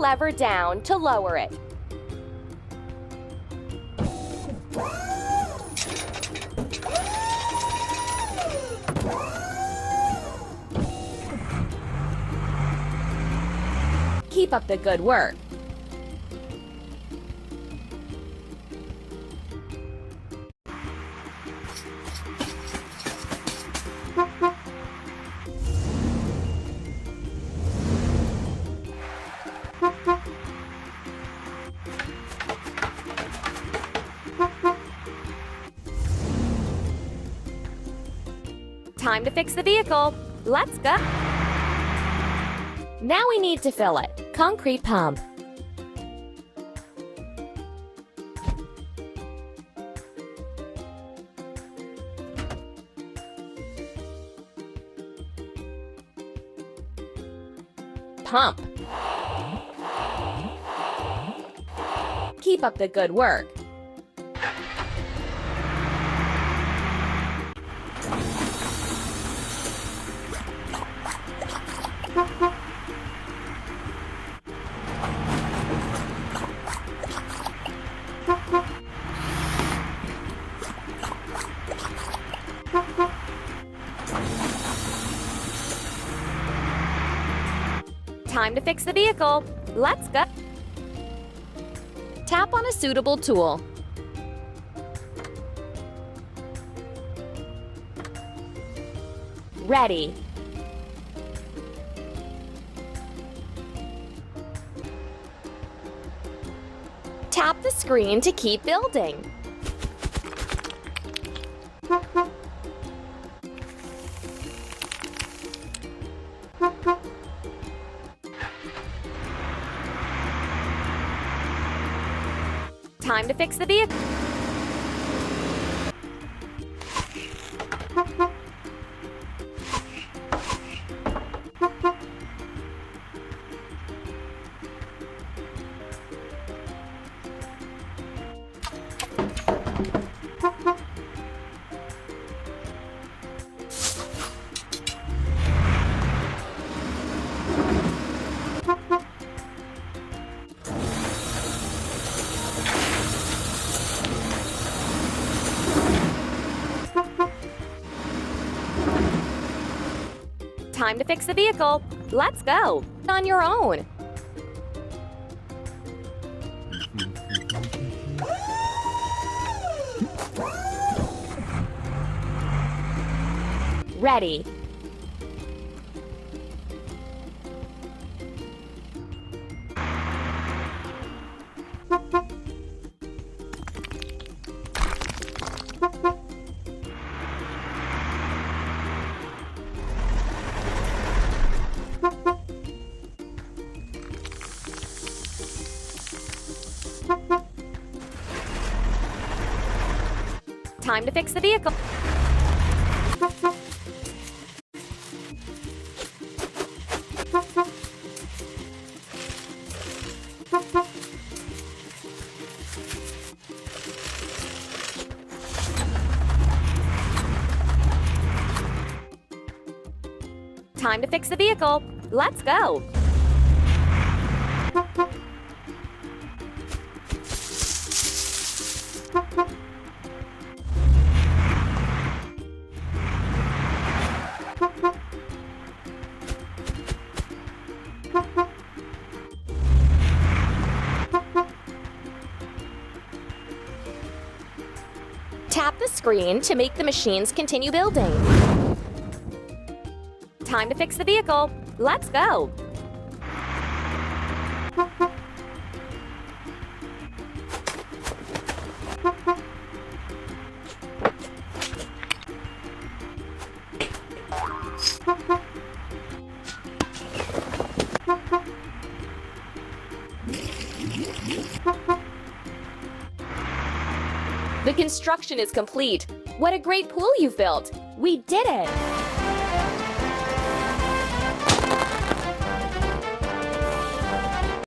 lever down to lower it. Keep up the good work. Time to fix the vehicle. Let's go. Now we need to fill it. Concrete pump. Pump. Keep up the good work. Time to fix the vehicle. Let's go. Tap on a suitable tool. Ready. Tap the screen to keep building. Time to fix the vehicle. Time to fix the vehicle. Let's go. On your own. Ready. Time to fix the vehicle. Time to fix the vehicle. Let's go. Tap the screen to make the machines continue building. Time to fix the vehicle. Let's go. The construction is complete. What a great pool you've built. We did it!